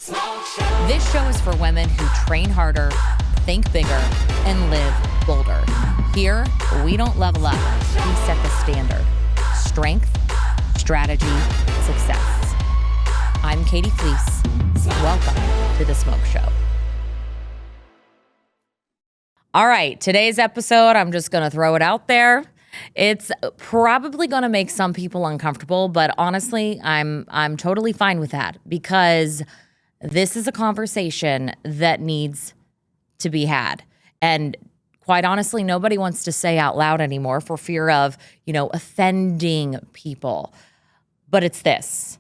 This show is for women who train harder, think bigger, and live bolder. Here, we don't level up. We set the standard. Strength, strategy, success. I'm Katie Fleece. Welcome to The Smoke Show. All right, today's episode, I'm just going to throw it out there. It's probably going to make some people uncomfortable, but honestly, I'm totally fine with that because this is a conversation that needs to be had. And quite honestly, nobody wants to say out loud anymore for fear of, offending people. But it's this.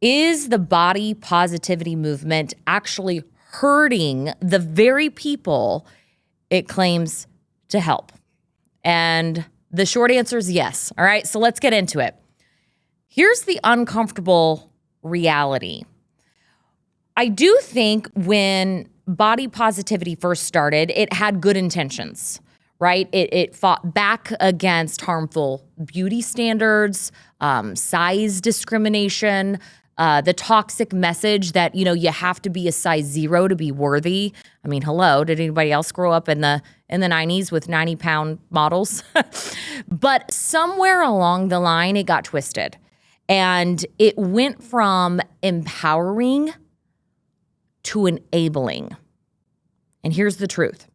Is the body positivity movement actually hurting the very people it claims to help? And the short answer is yes. All right, so let's get into it. Here's the uncomfortable reality. I do think when body positivity first started, it had good intentions, right? It fought back against harmful beauty standards, size discrimination, the toxic message that, you have to be a size 0 to be worthy. I mean, hello, did anybody else grow up in the 90s with 90-pound models? But somewhere along the line, it got twisted. And it went from empowering to enabling. And here's the truth.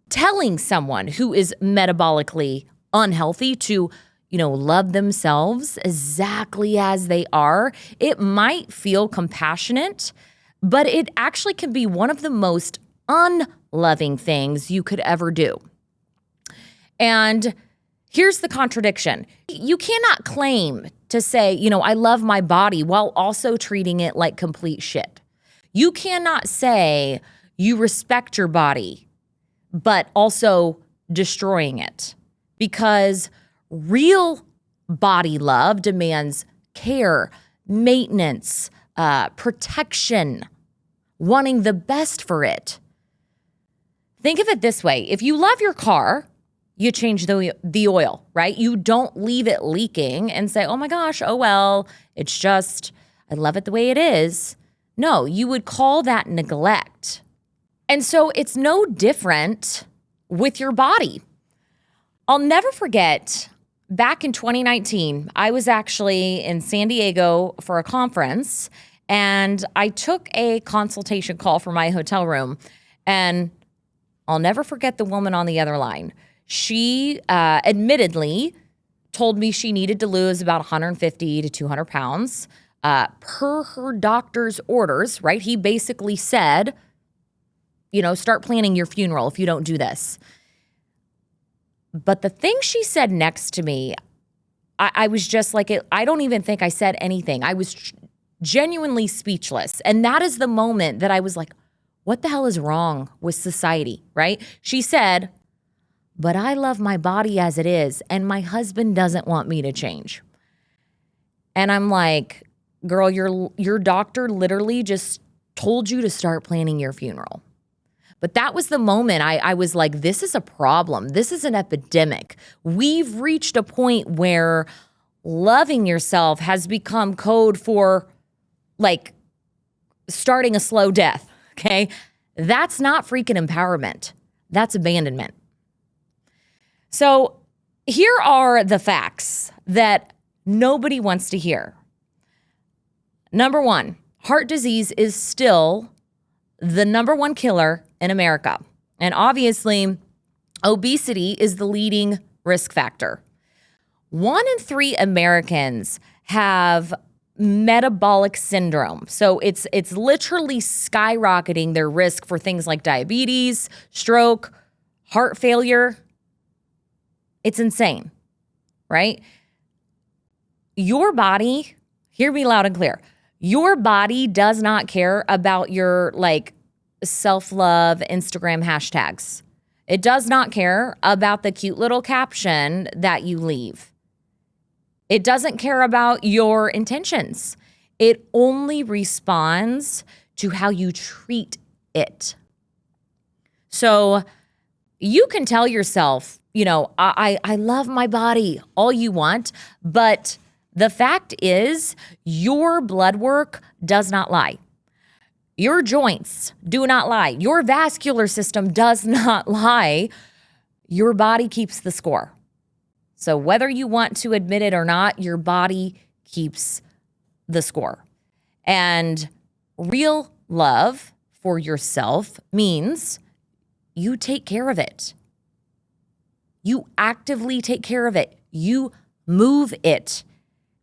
Telling someone who is metabolically unhealthy to, love themselves exactly as they are, it might feel compassionate, but it actually can be one of the most unloving things you could ever do. And here's the contradiction. You cannot claim to say, I love my body while also treating it like complete shit. You cannot say you respect your body, but also destroying it, because real body love demands care, maintenance, protection, wanting the best for it. Think of it this way. If you love your car, you change the oil, right? You don't leave it leaking and say, oh my gosh, oh well, it's just, I love it the way it is. No, you would call that neglect. And so it's no different with your body. I'll never forget, back in 2019, I was actually in San Diego for a conference, and I took a consultation call from my hotel room, and I'll never forget the woman on the other line. She admittedly told me she needed to lose about 150 to 200 pounds. Per her doctor's orders, right? He basically said, start planning your funeral if you don't do this. But the thing she said next to me, I was just like, I don't even think I said anything. I was genuinely speechless. And that is the moment that I was like, what the hell is wrong with society, right? She said, but I love my body as it is, and my husband doesn't want me to change. And I'm like, girl, your doctor literally just told you to start planning your funeral. But that was the moment I was like, this is a problem. This is an epidemic. We've reached a point where loving yourself has become code for like starting a slow death, okay? That's not freaking empowerment. That's abandonment. So here are the facts that nobody wants to hear. Number one, heart disease is still the number one killer in America. And obviously, obesity is the leading risk factor. 1 in 3 Americans have metabolic syndrome. So it's literally skyrocketing their risk for things like diabetes, stroke, heart failure. It's insane, right? Your body, hear me loud and clear. Your body does not care about your self-love Instagram hashtags. It does not care about the cute little caption that you leave. It doesn't care about your intentions. It only responds to how you treat it. So you can tell yourself, I love my body all you want, but the fact is your blood work does not lie. Your joints do not lie. Your vascular system does not lie. Your body keeps the score. So whether you want to admit it or not, your body keeps the score. And real love for yourself means you take care of it. You actively take care of it. You move it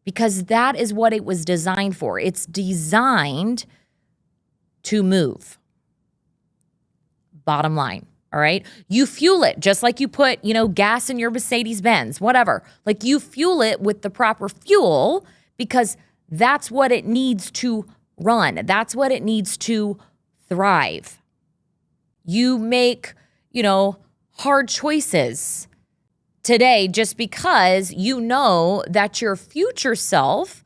because that is what it was designed for. It's designed to move. Bottom line, all right? You fuel it just like you put, gas in your Mercedes-Benz, whatever. Like you fuel it with the proper fuel because that's what it needs to run. That's what it needs to thrive. You make, hard choices today just because you know that your future self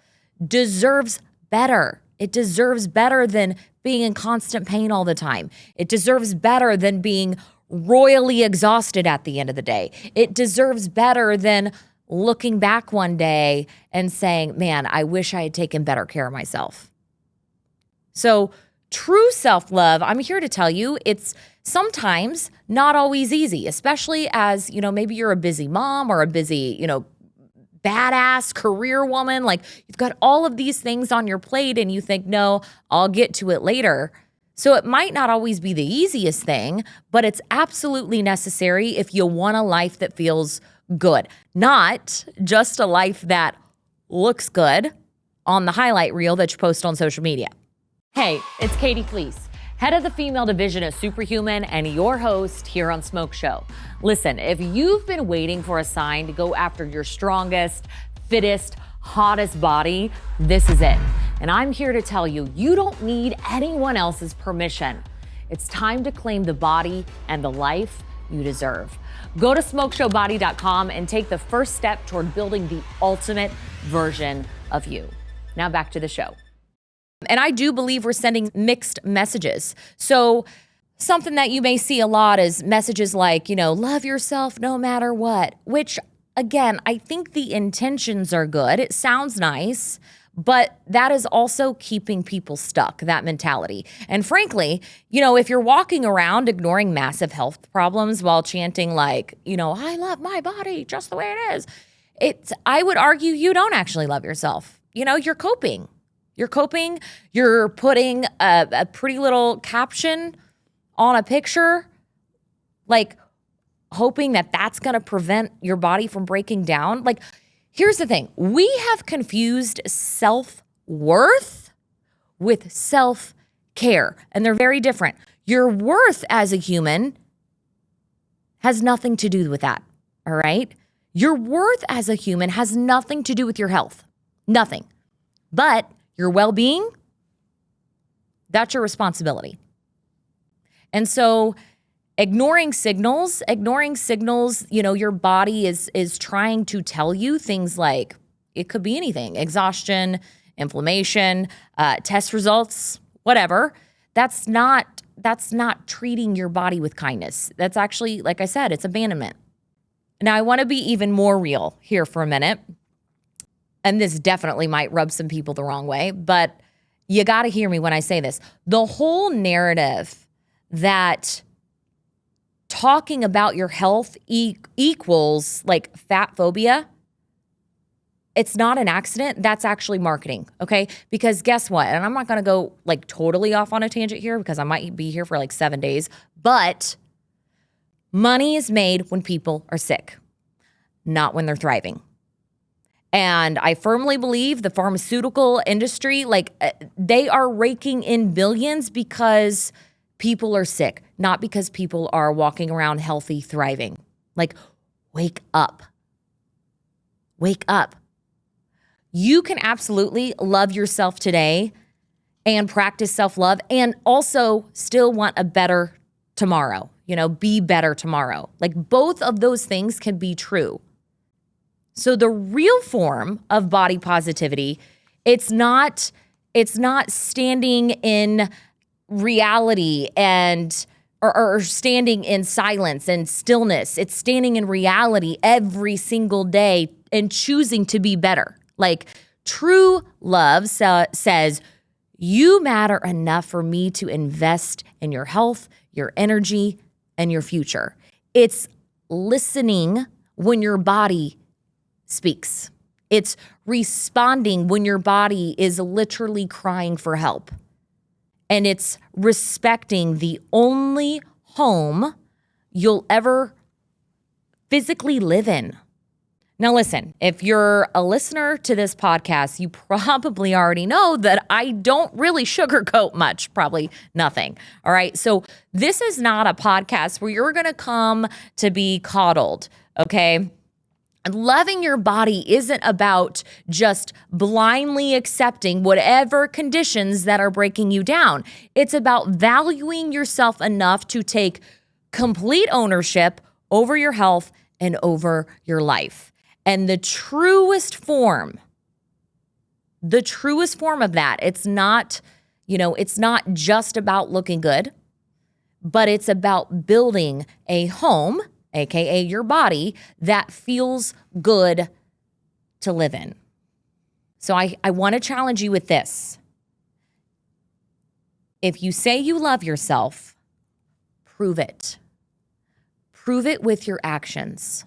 deserves better. It deserves better than being in constant pain all the time. It deserves better than being royally exhausted at the end of the day. It deserves better than looking back one day and saying, man, I wish I had taken better care of myself. So true self-love, I'm here to tell you, it's sometimes not always easy, especially as, maybe you're a busy mom or a busy, badass career woman. Like you've got all of these things on your plate and you think, no, I'll get to it later. So it might not always be the easiest thing, but it's absolutely necessary if you want a life that feels good, not just a life that looks good on the highlight reel that you post on social media. Hey, it's Katie Fleece, head of the female division of Superhuman and your host here on Smoke Show. Listen, if you've been waiting for a sign to go after your strongest, fittest, hottest body, this is it. And I'm here to tell you, you don't need anyone else's permission. It's time to claim the body and the life you deserve. Go to smokeshowbody.com and take the first step toward building the ultimate version of you. Now back to the show. And I do believe we're sending mixed messages. So something that you may see a lot is messages like, love yourself no matter what, which again, I think the intentions are good. It sounds nice, but that is also keeping people stuck, that mentality. And frankly, if you're walking around ignoring massive health problems while chanting like, I love my body just the way it is, I would argue you don't actually love yourself. You're coping. You're coping. You're putting a pretty little caption on a picture, like hoping that that's going to prevent your body from breaking down. Like, here's the thing. We have confused self-worth with self-care, and they're very different. Your worth as a human has nothing to do with that, all right? Your worth as a human has nothing to do with your health. Nothing. But your well-being, that's your responsibility. And so ignoring signals, your body is trying to tell you things like, it could be anything, exhaustion, inflammation, test results, whatever. That's not treating your body with kindness. That's actually, like I said, it's abandonment. Now, I want to be even more real here for a minute. And this definitely might rub some people the wrong way, but you got to hear me when I say this. The whole narrative that talking about your health equals like fat phobia, it's not an accident. That's actually marketing, okay? Because guess what? And I'm not going to go like totally off on a tangent here because I might be here for like 7 days, but money is made when people are sick, not when they're thriving. And I firmly believe the pharmaceutical industry, they are raking in billions because people are sick, not because people are walking around healthy, thriving. Like, wake up. Wake up. You can absolutely love yourself today and practice self-love and also still want a better tomorrow, be better tomorrow. Like, both of those things can be true. So the real form of body positivity, it's not standing in reality and or standing in silence and stillness. It's standing in reality every single day and choosing to be better. Like true love says, You matter enough for me to invest in your health, your energy, and your future. It's listening when your body speaks. It's responding when your body is literally crying for help. And it's respecting the only home you'll ever physically live in. Now listen, if you're a listener to this podcast, you probably already know that I don't really sugarcoat much, probably nothing. All right. So this is not a podcast where you're going to come to be coddled. Okay. Loving your body isn't about just blindly accepting whatever conditions that are breaking you down. It's about valuing yourself enough to take complete ownership over your health and over your life. And the truest form of that, it's not just about looking good, but it's about building a home, AKA your body, that feels good to live in. So I want to challenge you with this. If you say you love yourself, prove it. Prove it with your actions.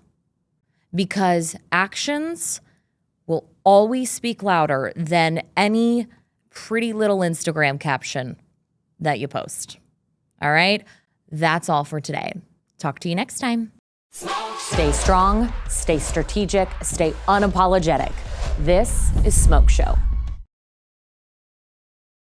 Because actions will always speak louder than any pretty little Instagram caption that you post. All right? That's all for today. Talk to you next time. Stay strong, stay strategic, stay unapologetic. This is Smoke Show.